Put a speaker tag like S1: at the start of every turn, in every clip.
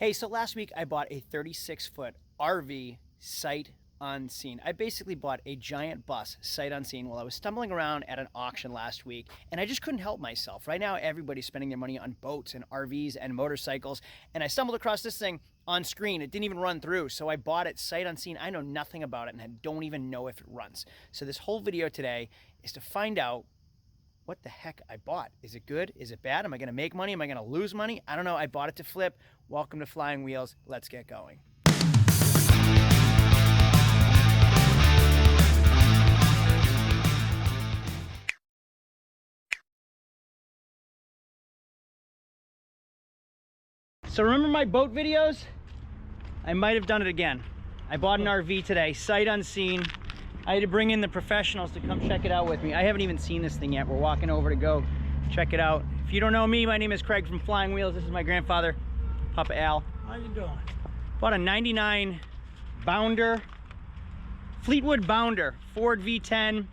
S1: Hey, so last week I bought a 36-foot RV sight unseen. I basically bought a giant bus sight unseen while I was stumbling around at an auction last week, and I just couldn't help myself. Right now, everybody's spending their money on boats and RVs and motorcycles, and I stumbled across this thing on screen. It didn't even run through, so I bought it sight unseen. I know nothing about it, and I don't even know if it runs. So this whole video today is to find out what the heck I bought. Is it good? Is it bad? Am I gonna make money? Am I gonna lose money? I don't know. I bought it to flip. Welcome to Flying Wheels. Let's get going. So remember my boat videos? I might have done it again. I bought an RV today, sight unseen. I had to bring in the professionals to come check it out with me. I haven't even seen this thing yet. We're walking over to go check it out. If you don't know me, my name is Craig from Flying Wheels. This is my grandfather, Papa Al.
S2: How you doing?
S1: Bought a 99 Bounder, Fleetwood Bounder, Ford V10.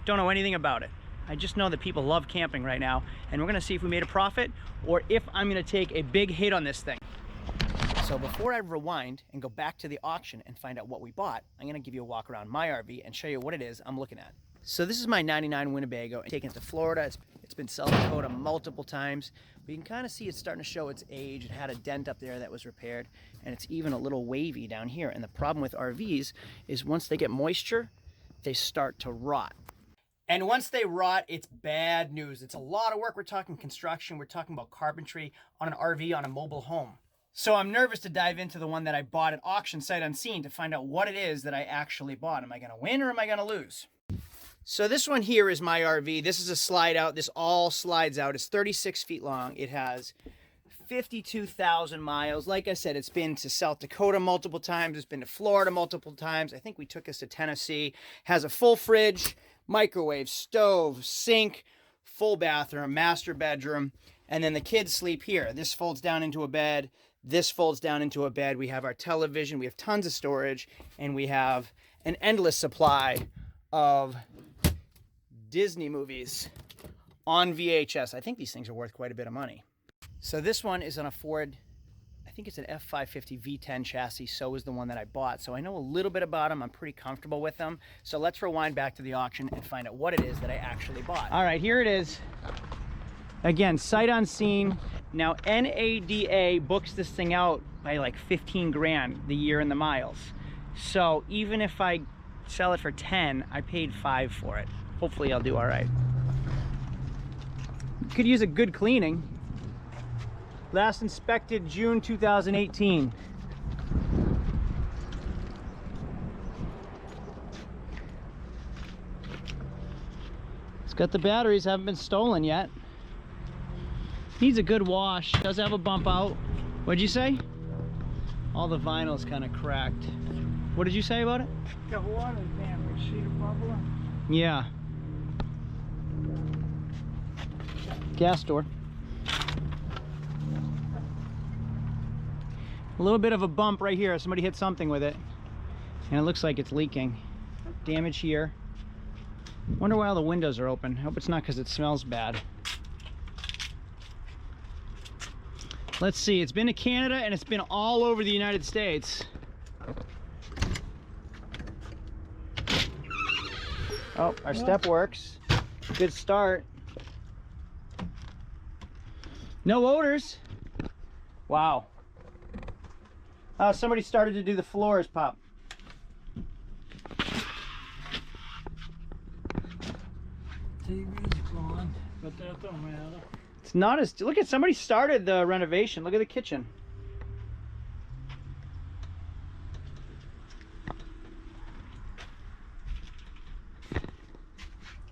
S1: Don't know anything about it. I just know that people love camping right now, and we're gonna see if we made a profit or if I'm gonna take a big hit on this thing. So before I rewind and go back to the auction and find out what we bought, I'm gonna give you a walk around my RV and show you what it is I'm looking at. So this is my 99 Winnebago, taken it to Florida. It's been South Dakota multiple times. But you can kind of see it's starting to show its age. It had a dent up there that was repaired, and it's even a little wavy down here. And the problem with RVs is once they get moisture, they start to rot. And once they rot, it's bad news. It's a lot of work. We're talking construction. We're talking about carpentry on an RV, on a mobile home. So I'm nervous to dive into the one that I bought at auction sight unseen to find out what it is that I actually bought. Am I gonna win or am I gonna lose? So this one here is my RV. This is a slide out. This all slides out. It's 36 feet long. It has 52,000 miles. Like I said, it's been to South Dakota multiple times. It's been to Florida multiple times. I think we took us to Tennessee. Has a full fridge, microwave, stove, sink, full bathroom, master bedroom, and then the kids sleep here. This folds down into a bed. This folds down into a bed. We have our television. We have tons of storage, and we have an endless supply of Disney movies on VHS. I think these things are worth quite a bit of money. So this one is on a Ford, I think it's an F550 V10 chassis. So is the one that I bought. So I know a little bit about them. I'm pretty comfortable with them. So let's rewind back to the auction and find out what it is that I actually bought. All right, here it is. Again, sight unseen. Now NADA books this thing out by like 15 grand the year and the miles. So even if I sell it for 10, I paid 5 for it. Hopefully I'll do all right. Could use a good cleaning. Last inspected June 2018. It's got the batteries, haven't been stolen yet. Needs a good wash. Does have a bump out. What'd you say? All the vinyl's kind of cracked. What did you say about it?
S2: Got water damage. See the bubble?
S1: Yeah. Gas door. A little bit of a bump right here. Somebody hit something with it, and it looks like it's leaking. Damage here. Wonder why all the windows are open. I hope it's not because it smells bad. Let's see. It's been to Canada and it's been all over the United States. Oh, our step works. Good start. No odors. Wow. Oh, somebody started to do the floors, Pop.
S2: TV's gone, but that don't matter.
S1: It's not as... Look at... Somebody started the renovation. Look at the kitchen.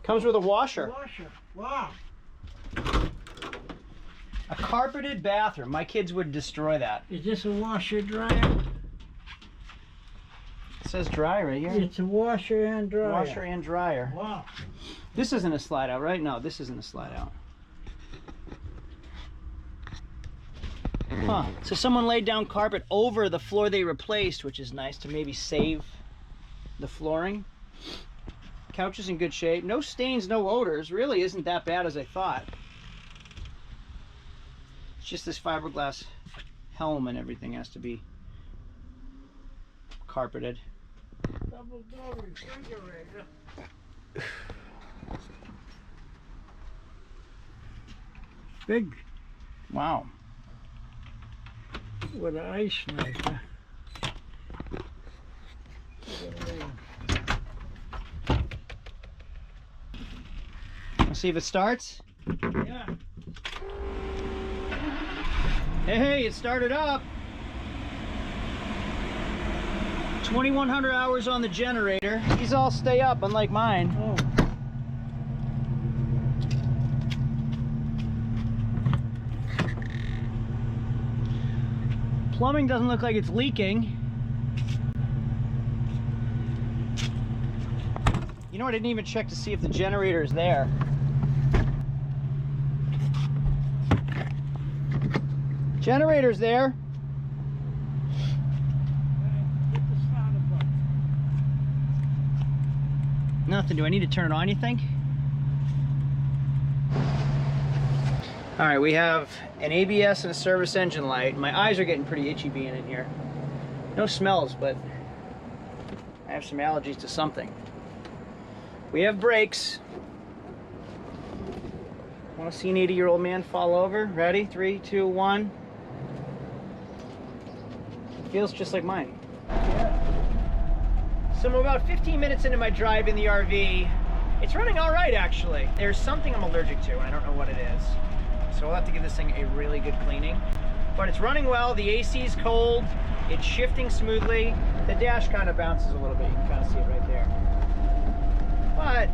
S1: Comes with a washer.
S2: Wow.
S1: A carpeted bathroom. My kids would destroy that.
S2: Is this a washer dryer?
S1: It says dry right here.
S2: It's a washer and dryer.
S1: Washer and dryer.
S2: Wow.
S1: This isn't a slide out, right? No, this isn't a slide out. Huh. So someone laid down carpet over the floor they replaced, which is nice to maybe save the flooring. Couch is in good shape. No stains, no odors. Really isn't that bad as I thought. It's just this fiberglass helm and everything has to be carpeted.
S2: Double door refrigerator. Big
S1: Wow.
S2: with an ice maker.
S1: Let's see if it starts.
S2: Yeah.
S1: Hey, it started up. 2,100 hours on the generator. These all stay up, unlike mine.
S2: Oh.
S1: Plumbing doesn't look like it's leaking. You know, I didn't even check to see if the generator is there. Generator's there.
S2: Hit the starter button.
S1: Nothing. Do I need to turn it on, you think? All right, we have an ABS and a service engine light. My eyes are getting pretty itchy being in here. No smells, but I have some allergies to something. We have brakes. Want to see an 80-year-old man fall over? Ready? 3, 2, 1. Feels just like mine. So I'm about 15 minutes into my drive in the RV. It's running all right, actually. There's something I'm allergic to, and I don't know what it is. So we'll have to give this thing a really good cleaning. But it's running well. The AC is cold. It's shifting smoothly. The dash kind of bounces a little bit. You can kind of see it right there. But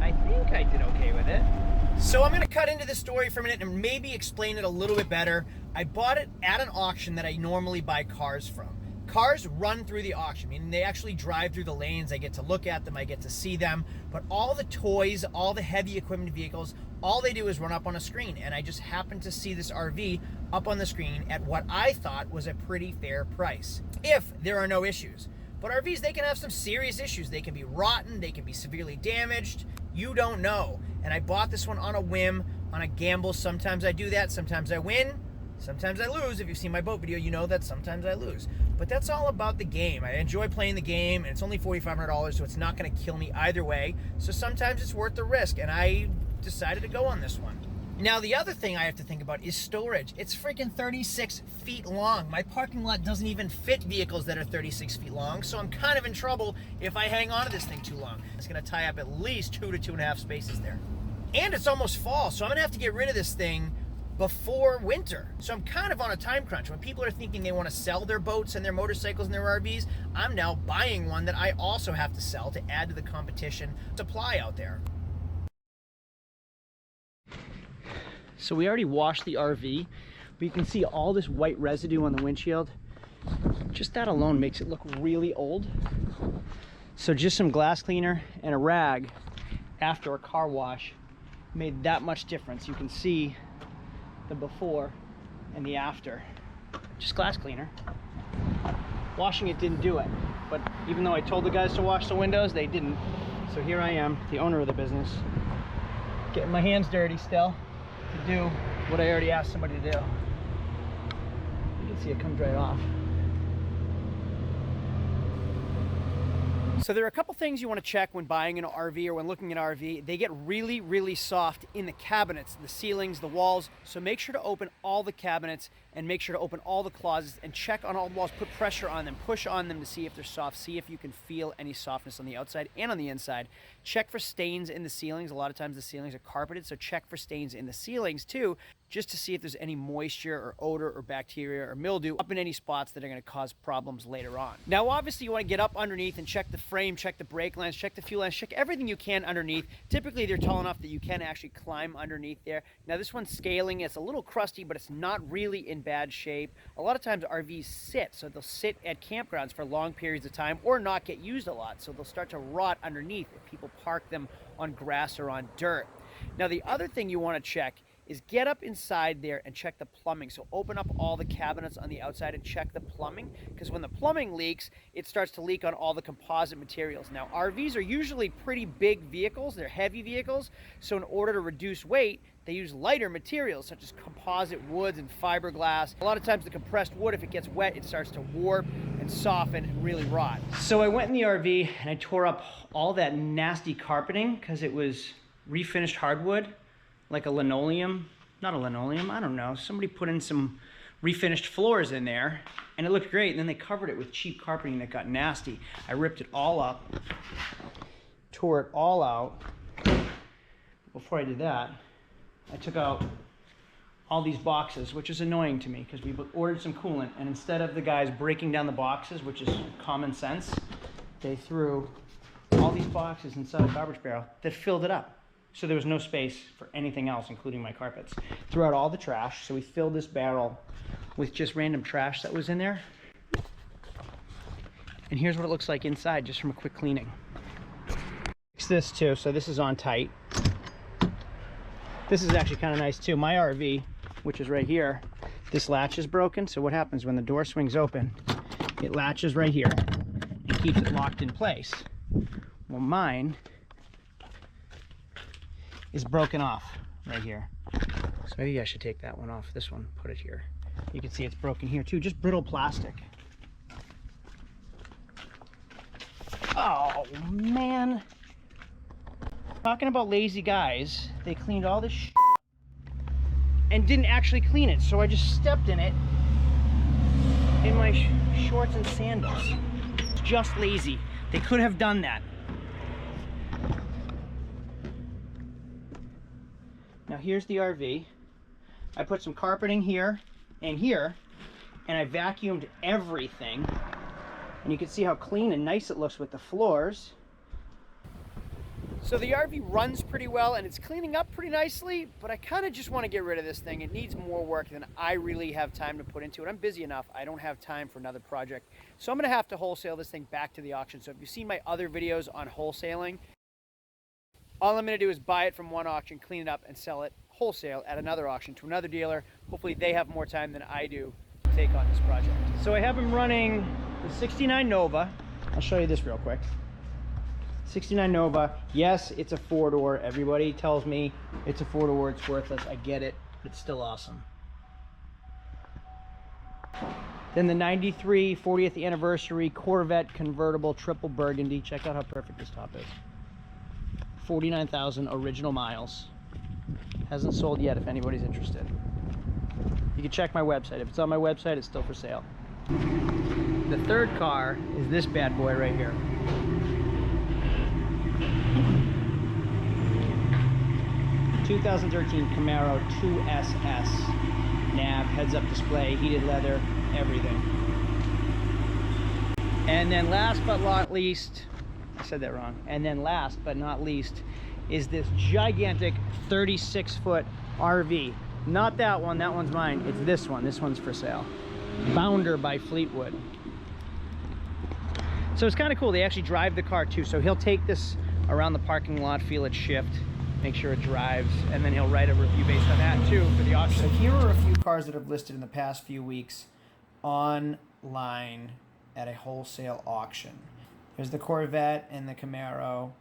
S1: I think I did okay with it. So I'm going to cut into this story for a minute and maybe explain it a little bit better. I bought it at an auction that I normally buy cars from. Cars run through the auction, meaning they actually drive through the lanes. I get to look at them, I get to see them. But all the toys, all the heavy equipment vehicles, all they do is run up on a screen. And I just happened to see this RV up on the screen at what I thought was a pretty fair price, if there are no issues. But RVs, they can have some serious issues. They can be rotten, they can be severely damaged. You don't know. And I bought this one on a whim, on a gamble. Sometimes I do that, sometimes I win, sometimes I lose. If you've seen my boat video, you know that sometimes I lose. But that's all about the game. I enjoy playing the game, and it's only $4,500, so it's not going to kill me either way. So sometimes it's worth the risk, and I decided to go on this one. Now, the other thing I have to think about is storage. It's freaking 36 feet long. My parking lot doesn't even fit vehicles that are 36 feet long, so I'm kind of in trouble if I hang on to this thing too long. It's going to tie up at least 2 to 2.5 spaces there. And it's almost fall, so I'm going to have to get rid of this thing before winter. So I'm kind of on a time crunch. When people are thinking they want to sell their boats and their motorcycles and their RVs, I'm now buying one that I also have to sell to add to the competition supply out there. So we already washed the RV, but you can see all this white residue on the windshield. Just that alone makes it look really old. So just some glass cleaner and a rag after a car wash made that much difference. You can see the before and the after. Just glass cleaner. Washing it didn't do it, but even though I told the guys to wash the windows, they didn't. So here I am, the owner of the business, getting my hands dirty still to do what I already asked somebody to do. You can see it comes right off. So there are a couple things you want to check when buying an RV or when looking at an RV. They get really, really soft in the cabinets, the ceilings, the walls. So make sure to open all the cabinets and make sure to open all the closets and check on all the walls. Put pressure on them, push on them to see if they're soft. See if you can feel any softness on the outside and on the inside. Check for stains in the ceilings. A lot of times the ceilings are carpeted, so check for stains in the ceilings too, just to see if there's any moisture or odor or bacteria or mildew up in any spots that are going to cause problems later on. Now, obviously, you want to get up underneath and check the frame, check the brake lines, check the fuel lines, check everything you can underneath. Typically, they're tall enough that you can actually climb underneath there. Now, this one's scaling. It's a little crusty, but it's not really in bad shape. A lot of times, RVs sit, so they'll sit at campgrounds for long periods of time or not get used a lot, so they'll start to rot underneath if people park them on grass or on dirt. Now, the other thing you want to check is get up inside there and check the plumbing. So open up all the cabinets on the outside and check the plumbing, because when the plumbing leaks, it starts to leak on all the composite materials. Now, RVs are usually pretty big vehicles. They're heavy vehicles. So in order to reduce weight, they use lighter materials such as composite woods and fiberglass. A lot of times the compressed wood, if it gets wet, it starts to warp and soften and really rot. So I went in the RV and I tore up all that nasty carpeting because it was refinished hardwood, like a linoleum. Not a linoleum, I don't know. Somebody put in some refinished floors in there and it looked great. And then they covered it with cheap carpeting that got nasty. I ripped it all up, tore it all out. Before I did that, I took out all these boxes, which is annoying to me because we ordered some coolant, and instead of the guys breaking down the boxes, which is common sense, they threw all these boxes inside a garbage barrel that filled it up. So there was no space for anything else, including my carpets. Threw out all the trash, so we filled this barrel with just random trash that was in there. And here's what it looks like inside just from a quick cleaning. Fix this too, so this is on tight. This is actually kind of nice too. My RV, which is right here, this latch is broken. So what happens when the door swings open, it latches right here and keeps it locked in place. Well, mine is broken off right here. So maybe I should take that one off. This one, put it here. You can see it's broken here too, just brittle plastic. Oh man. Talking about lazy guys, they cleaned all this shit and didn't actually clean it. So I just stepped in it in my shorts and sandals. It's just lazy. They could have done that. Now here's the RV. I put some carpeting here and here, and I vacuumed everything. And you can see how clean and nice it looks with the floors. So the RV runs pretty well and it's cleaning up pretty nicely, but I kind of just want to get rid of this thing. It needs more work than I really have time to put into it. I'm busy enough. I don't have time for another project. So I'm going to have to wholesale this thing back to the auction. So if you've seen my other videos on wholesaling, all I'm going to do is buy it from one auction, clean it up, and sell it wholesale at another auction to another dealer. Hopefully they have more time than I do to take on this project. So I have them running the 69 Nova. I'll show you this real quick. 69 Nova, yes, it's a four-door. Everybody tells me it's a four-door, it's worthless. I get it, but it's still awesome. Then the 93 40th anniversary Corvette convertible triple burgundy. Check out how perfect this top is. 49,000 original miles. Hasn't sold yet if anybody's interested. You can check my website. If it's on my website, it's still for sale. The third car is this bad boy right here. 2013 Camaro 2SS. Nav, heads-up display, heated leather, everything. And then last but not least, I said that wrong. And then last but not least is this gigantic 36-foot RV. Not that one, that one's mine. It's this one. This one's for sale. Bounder by Fleetwood. So it's kind of cool. They actually drive the car too. So he'll take this around the parking lot, feel it shift, make sure it drives, and then he'll write a review based on that too for the auction. So here are a few cars that I've listed in the past few weeks online at a wholesale auction. There's the Corvette and the Camaro.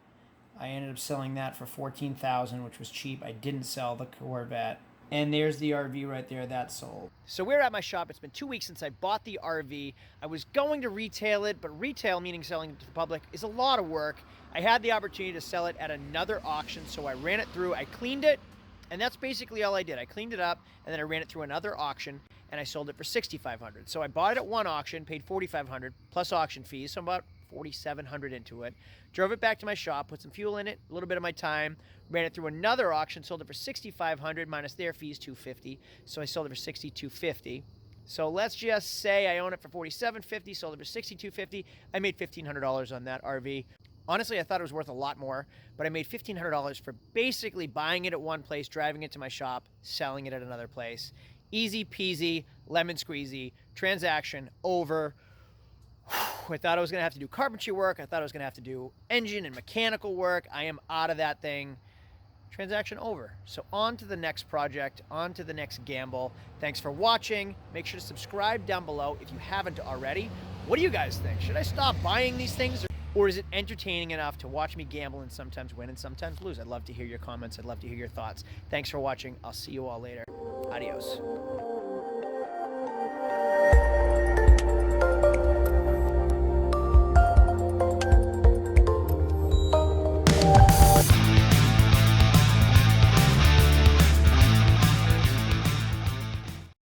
S1: I ended up selling that for $14,000, which was cheap. I didn't sell the Corvette. And there's the RV right there, that sold. So we're at my shop. It's been 2 weeks since I bought the RV. I was going to retail it, but retail, meaning selling it to the public, is a lot of work. I had the opportunity to sell it at another auction, so I ran it through, I cleaned it, and that's basically all I did. I cleaned it up, and then I ran it through another auction, and I sold it for $6,500. So I bought it at one auction, paid $4,500 plus auction fees, so about $4,700 into it. Drove it back to my shop, put some fuel in it, a little bit of my time, ran it through another auction, sold it for $6,500 minus their fees, $250. So I sold it for $6,250. So let's just say I own it for $4,750, sold it for $6,250. I made $1,500 on that RV. Honestly, I thought it was worth a lot more, but I made $1,500 for basically buying it at one place, driving it to my shop, selling it at another place. Easy peasy, lemon squeezy, transaction over. I thought I was going to have to do carpentry work. I thought I was going to have to do engine and mechanical work. I am out of that thing. Transaction over. So on to the next project, on to the next gamble. Thanks for watching. Make sure to subscribe down below if you haven't already. What do you guys think? Should I stop buying these things? Or is it entertaining enough to watch me gamble and sometimes win and sometimes lose? I'd love to hear your comments. I'd love to hear your thoughts. Thanks for watching. I'll see you all later. Adios.